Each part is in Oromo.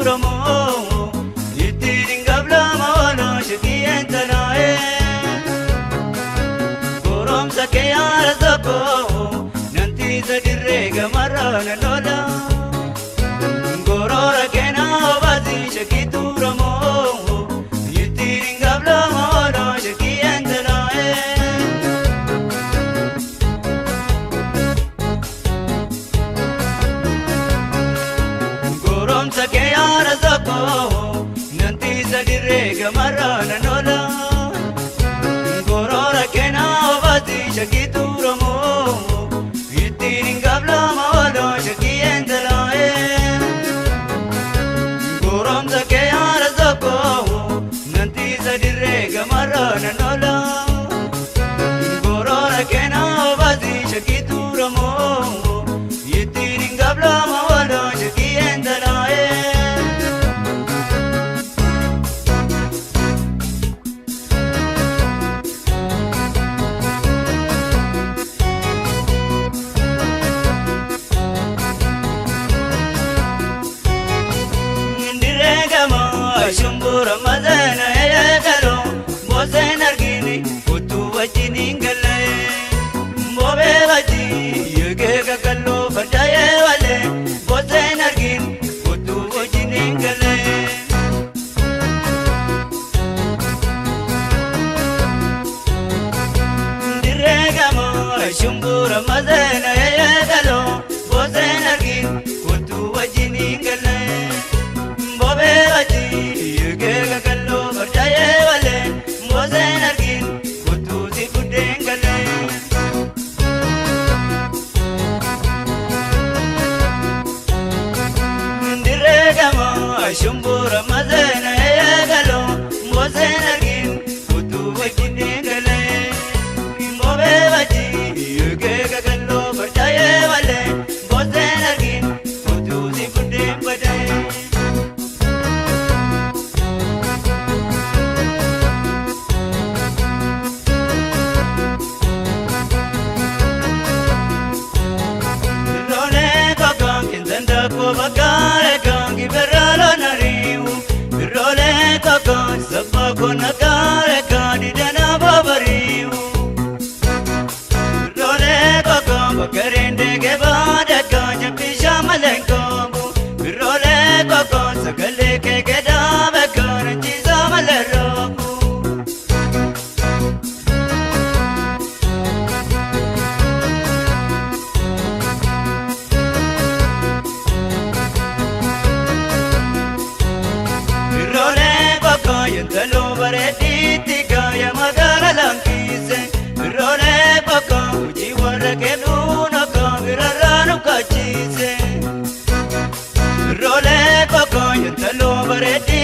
duramo ittiin qabla mawala shakiyeen talaa'e goromsa kee yaara tokko nanti sadirree gamarra nan lola gorora keenaa obaasi shakii duramo ittiin qabla mawala shakiyeen talaa'e Sake yaara tokko nanti sadirree gamarra nan ola gorora keenaa obaasi shakii duramo ittiin qabla mawala shakiyeen talaa'e goromsa kee yaara tokko nanti sadirree gamarra nan ola gorora keenaa obaasi shakii duramo ittiin qabla mawala shakiyeen talaa'e Shumbura mazana yagalo bozen argini kutu wajini ngale mobe waji yege gagallo fadaye wale bozen argini kutu wajini ngale Diregamo shumbura mazana yagalo bozen argini kutu wajini ngale mobe waji Gagallo barjaye wale mozen argin kutu si kudengale Ndiregamo shumbura mazena yagalo mozen argin kutu wajindengale mobe waji yuge gagallo barjaye wale mozen argin kutu si kudengale Kona kare kadi dana babariu Role koko bakarende ke bada kanya pisha malenkobu Role koko sagale ke geda bakaran chiza malerobu Role koko yentalo Bareti kaya magala langkise Role baka uji warake luna kamirarano kachise Role baka yentalo bareti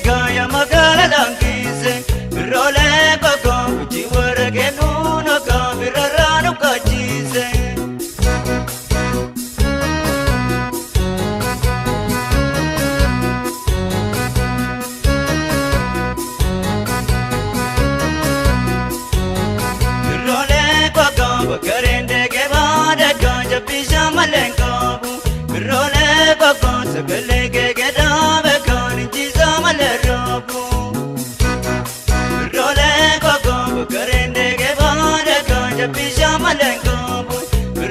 kaya magala langkise Role baka uji warake luna kamirarano kachise Karende ke bada kanja pisha malenkabu Role bako sagale ke geda bekan chiza malerabu Role bako karende ke bada kanja pisha malenkabu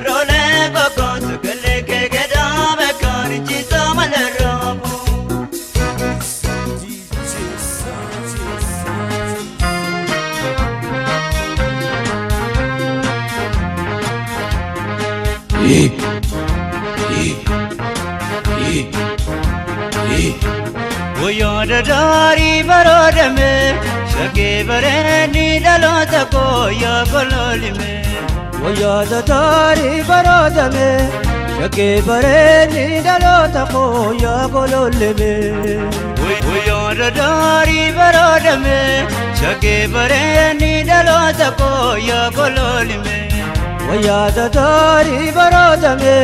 Role bako sagale ke geda bekan chiza malerabu Woyada dari barodame shake bareni dalota ko ya gololime Woyada dari barodame shake bareni dalota ko ya gololime Woyada dari barodame shake bareni dalota ko ya gololime Woyada dari barodame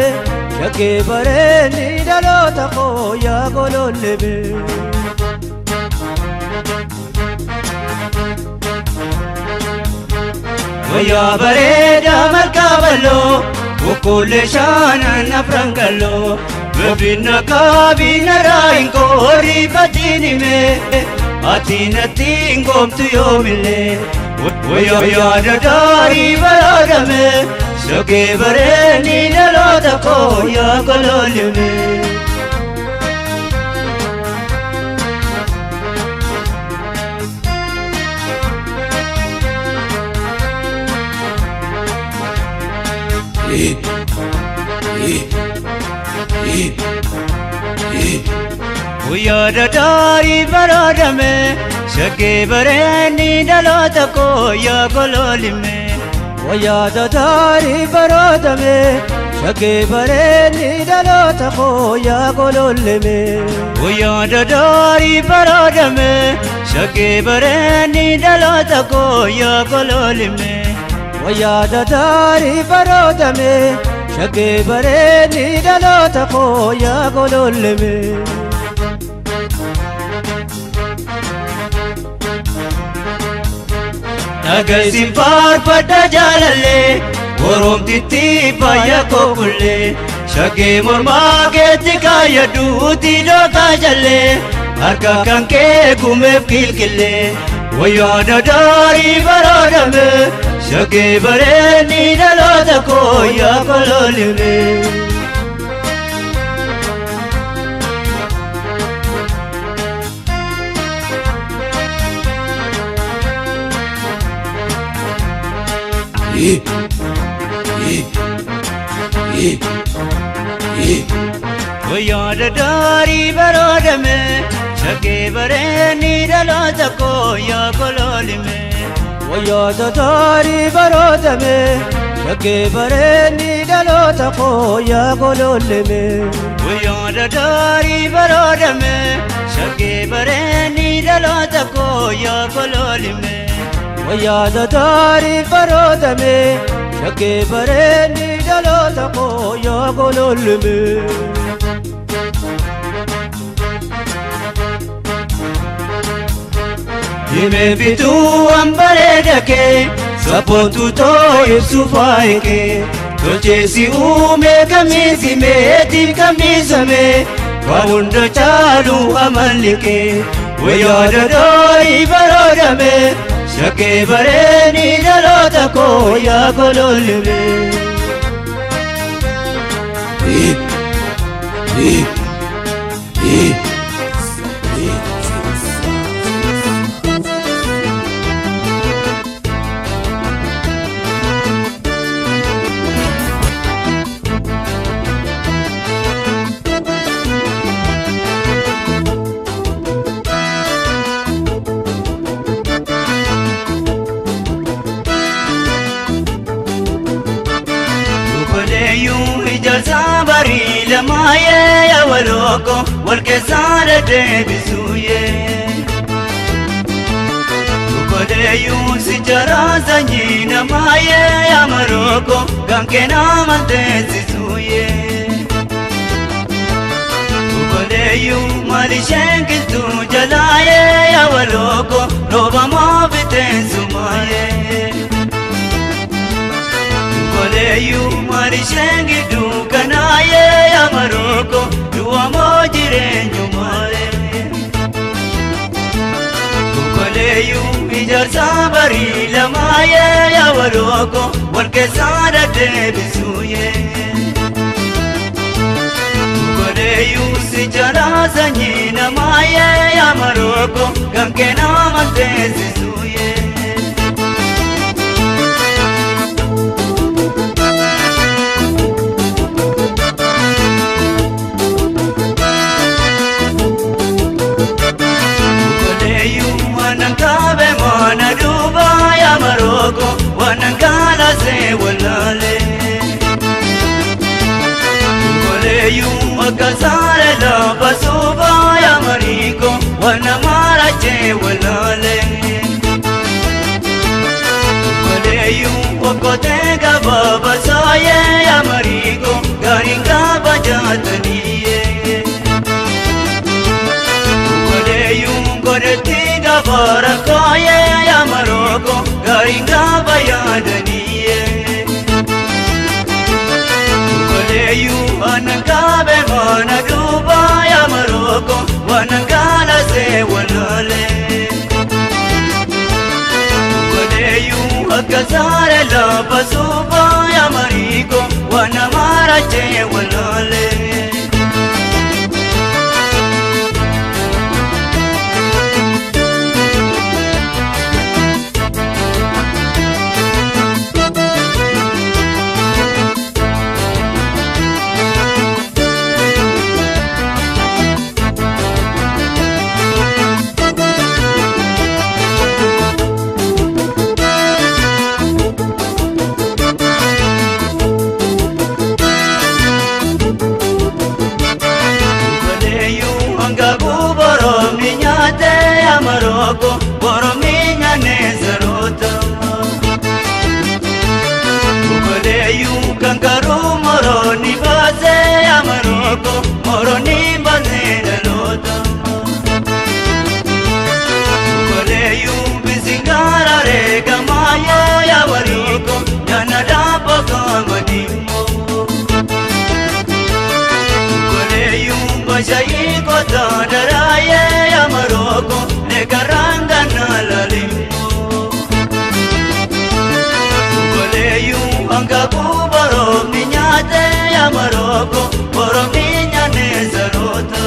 shake bareni dalota ko ya gololime Oya bareda markabalo Kokole shana na frangalo Bebina kabina rainko ribatini me Atina tingom tu yomile Oya dadari baradame Sage bare ni nalota ko ya kololime Oya dadari baradame Sage bare ni nalota ko ya kololime Oya dadari baradame Sage bare ni nalota ko ya kololime Oya dadari baradame Sage bare ni nalota ko ya kololime Oya dadari baradame Sage bare ni nalota ko ya kololime Nagasim farfada jalalle Orom titi paya kokulle Shage morma geti kaya duti loka jalle Harka kanke gumef kilkille Oya dadari baradame Shage bare ni nalota ko ya kololime Oya dadari baradame Shage bare ni nalota ko ya kololime Oya dadari baradame Shage bare ni nalota ko ya kololime Oya dadari baradame Shage bare ni nalota ko ya kololime Oya dadari baradame Shage bare ni nalota ko ya kololime Dime bitu ambare dake Sapotu to ibsu faike Toche si ume kamisi me eti kamisa me Kaunda chalu amalike Oya dadari baradame Shage bare ni nalota ko ya kololime Sabari lamaye ya waloko walke sare de bisuye Ukode yusi jaraza nyina maye ya maroko ganke na mante zisuye Ukode yu mali shenki tu jalaye ya waloko roba mo bitensumaye Ukode yu mali shenki Kanaye ya maroko duwa mojire nyumare Kukole yu ijar sabari lamaye ya maroko walke sara de bisuye Kukole yu sijara zanyina maye ya maroko ganke na mante zisuye Wanangala se walale Kole yu akazare la basuba ya mariko Wanamara che walale Kole yu wakotega baba saye ya mariko Garinga bajataniye Kole yu koretiga barakoye ya maroko Garinga bayadaniye wanangabe mana duba ya maroko wanangala se walale waleyu akazare la basuba ya mariko wanamara che walale Maroko borominya nezarota ubaleyu kankaru moroni baze ya Maroko moroni baze dalota ubaleyu bizingara re kamayo ya Maroko janada bokamadimo ubaleyu bajayi kota daraye ya Maroko Garanga na lalimo Waleyu anga kubaro minyate ya Maroko Boro minyane zarota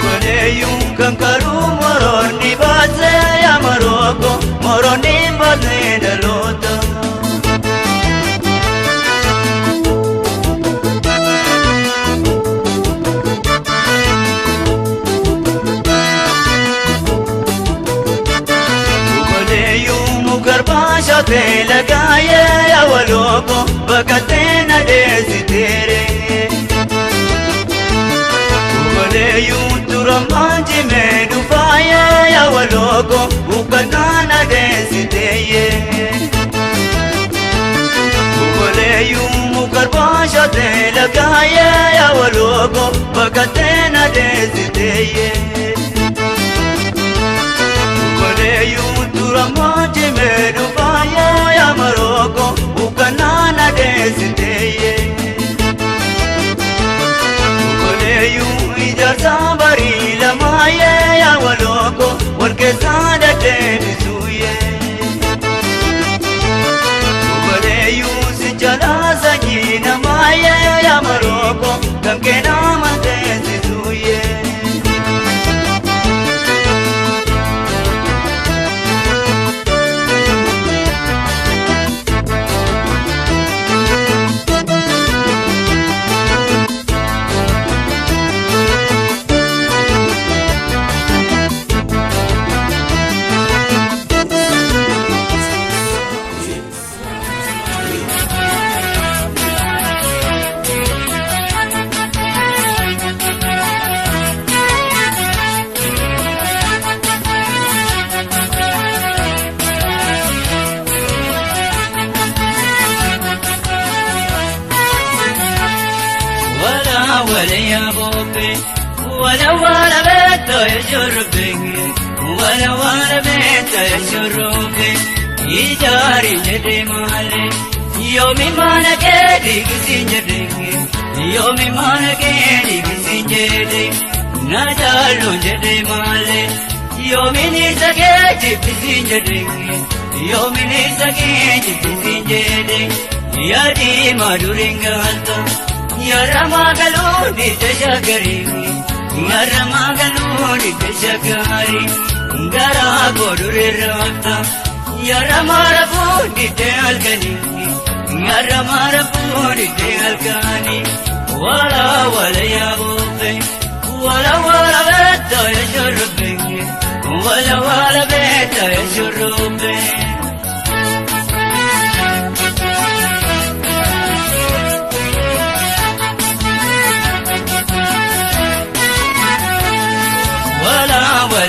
Waleyu kankaru moro nibaze ya Maroko Moro nibaze dalota Te lagaye ya waloko bakatena desitere Waleyu turamanji medufaye ya waloko ukatana desiteye Waleyu mukarbasha te lagaye ya waloko bakatena desiteye Waleyu turamanji medufaye ya Maroko ukanana desiteye Waleyu ijarzabari lamaye ya waloko walkezada tenisuye Waleyu sinjalaza jina maye ya Maroko kankena mantesisuye ولا بوبي ولا بيت يشربي ولا بيت يشربي يجاري جدي مالي يومي ما نكدي كسينجدي يومي ما نكدي كسينجدي نجالو جدي مالي يومي نسكي كسينجدي يومي نسكي كسينجدي يا دي ما دورينغالتا Ya Ramagalu teshagari Ya Ramagalu teshagari Gara godure rata Ya Ramarapu algani Ya Ramarapu algani Wala ya bobe Wala beta ya shurbe Wala beta ya shurbe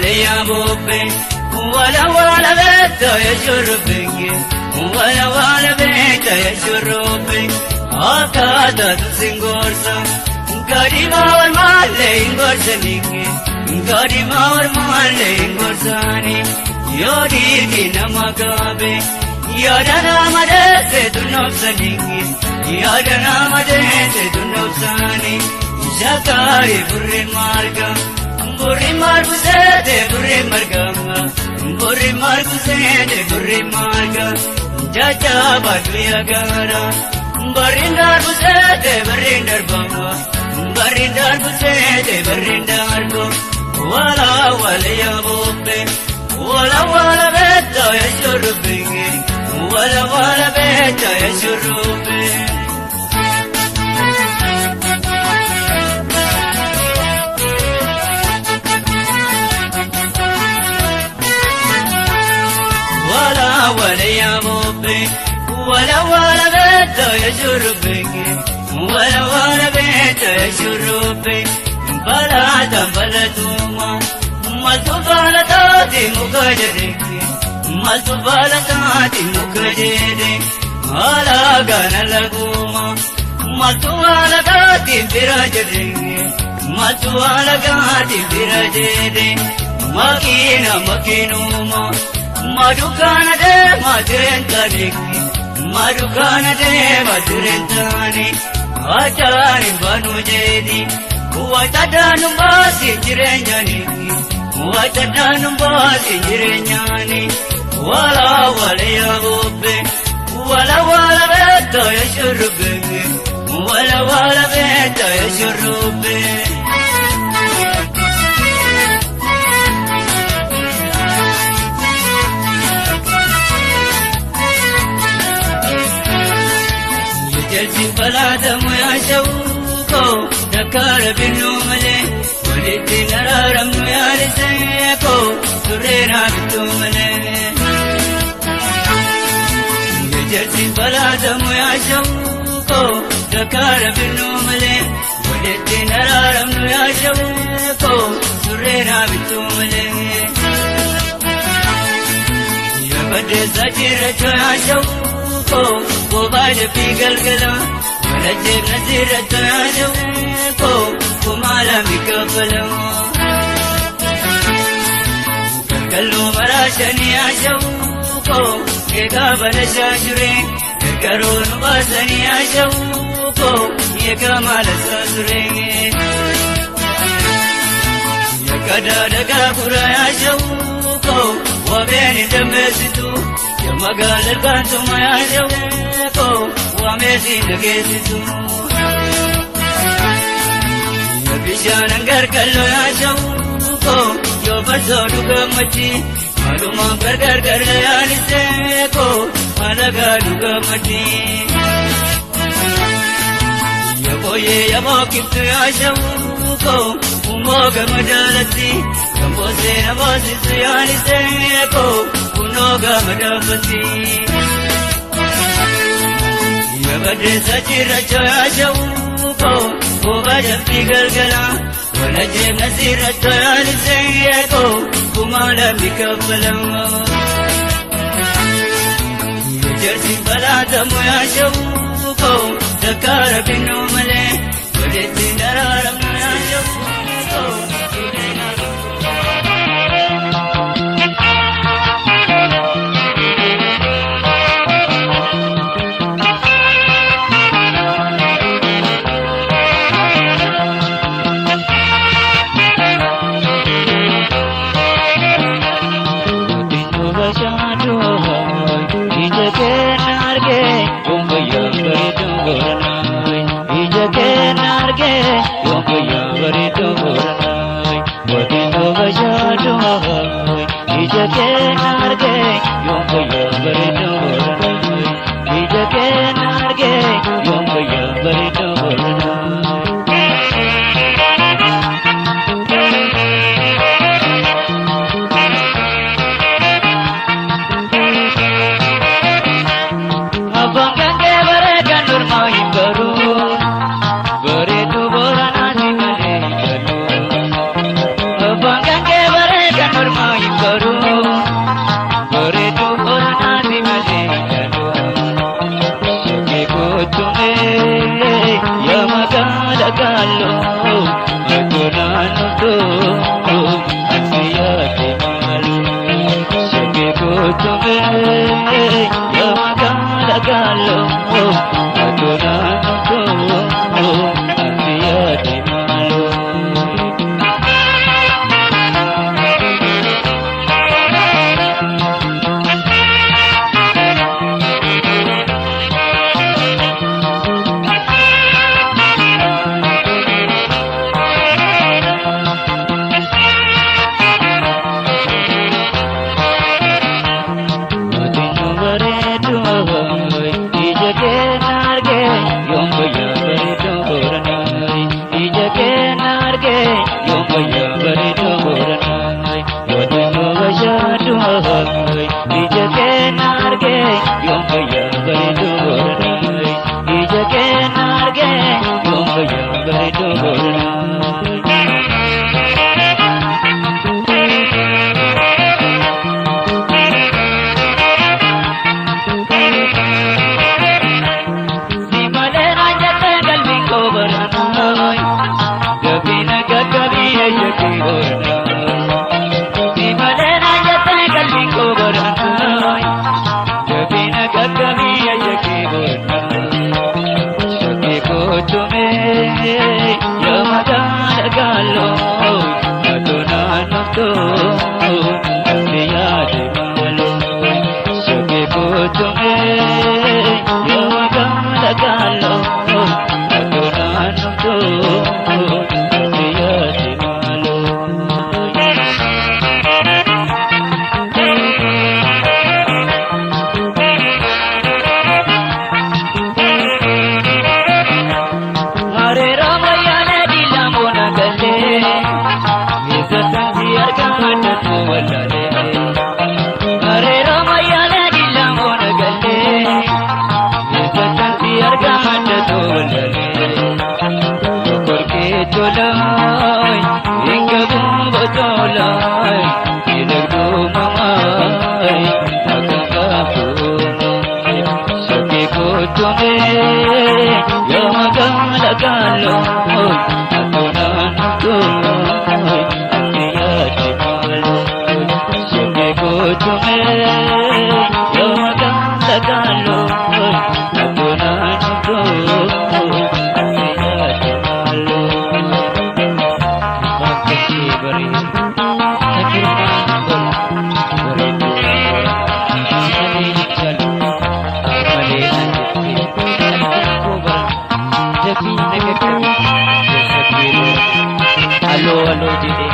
يا بوبي ولا بيت يشربي ولا بيت يشربي akada singorsa gadi mawar malle ingorsa gadi mawar malle ingorsani yodi ki namagabe Yadana madete dunopsani Yadana madete dunopsani Jakari burri marga Burri margu sede burri marga Burri margu sede burri marga Jaja badviya gara Barindar busede barindar banga Barindar busede barindar go Wala wala ya bobe Wala wala beta ya shurube Wala wala beta ya shurube Wala wala ya bobe Wala wala beta ya shurube Wala wala beta ya shurube Balata balatuma Masubala tati mukajede Masubala tati mukajede Ala gana laguma Masubala tati birajede Masubala tati birajede Makina makinuma Madukana de madurentani Madukana de madurentani Achari banujedi Watadanu basi jirenyani Watadanu basi jirenyani Wala wala ya bobe Wala wala beta ya shurube Wala wala beta ya shurube Yujelsi balada moya shawuko Dakara binu male Waliti nararam yari seko Surera bitu male Yujelsi balada moya shawuko Dakara binu male Waliti nararam yari seko Surera bitu male Yabade sajira choya shawuko Gobade pigal gala Walajir nazira choya shawuko Kumala mikapala Kallu marashani ashawuko Yeka banasha shure Karun basani ashawuko Yeka malasa shure Yeka dadaga kura ashawuko Wabeni dambesitu Yamagalar bantuma ashawuko Wamesi nagesitu Bishanan gargallo ya shawuko Yo bazo duga machi Maluma gargar ya niseko Malaga duga machi Yaboye yabokiptu ya shawuko Umoga majalati Kambose na bosisu ya niseko Unoga madabati Yabade sajira cho ya shawuko Obaja pigal gala Walajir nazira toyani seyeko Kumala mikapala Yujersi balata moya shawuko Dakara binu male Waliti nararam moya shawuko yeshakirona Imalena jatne kalbi ko baranai Jabina kakami yeshakirona Shake ko tume Yamadan galo Aduna nukto Asliya de malo Shake ko tume Yamadan galo Aduna nukto Tolai, hingga bumbu tolai, ilagdu mamai, akan kapumai, sakiko tume, yamagang lagaloi, atunan tumai, antiyati maloi, sakiko tume, yamagang lagaloi, atunan tumai, antiyati maloi. Halo jadi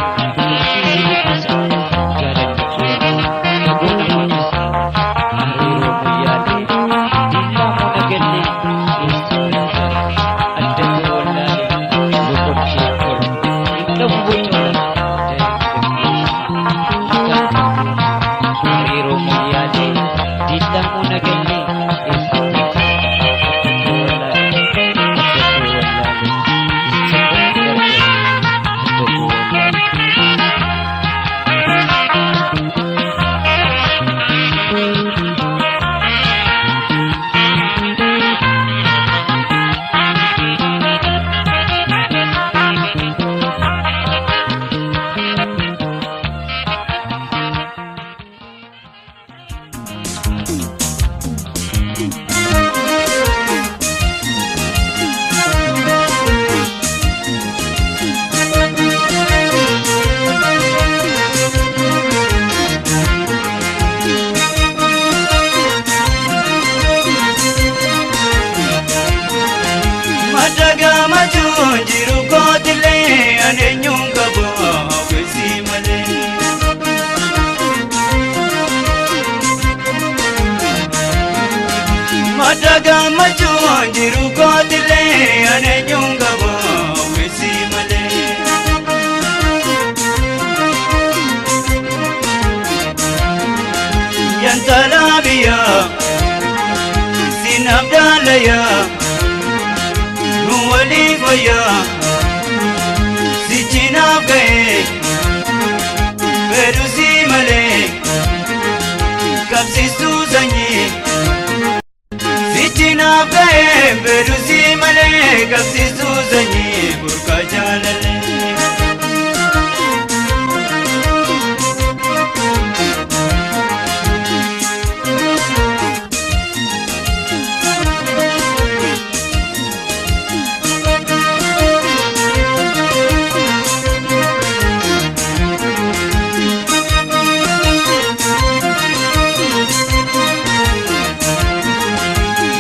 Madaga majuan jiru kotile ane nyunga bo wesi male Yantalabia sinabdalaya nuwali goya sichinabge berusi male kapsi suzanyi Sichinabge berusi male kapsi suzanyi burka jalale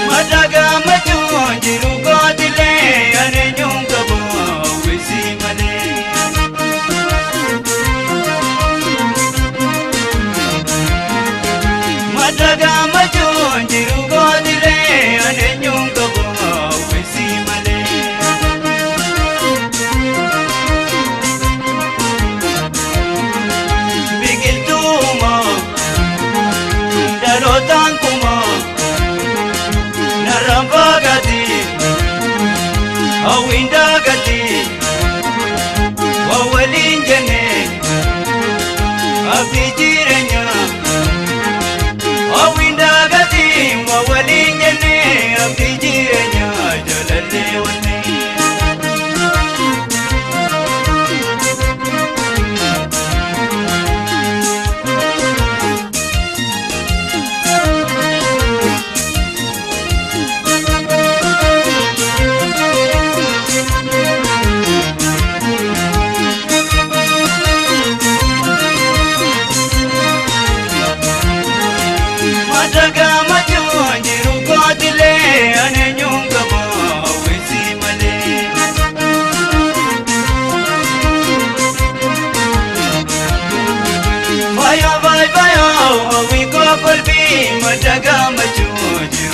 Madaga majuan jiru kotile madagama chuchu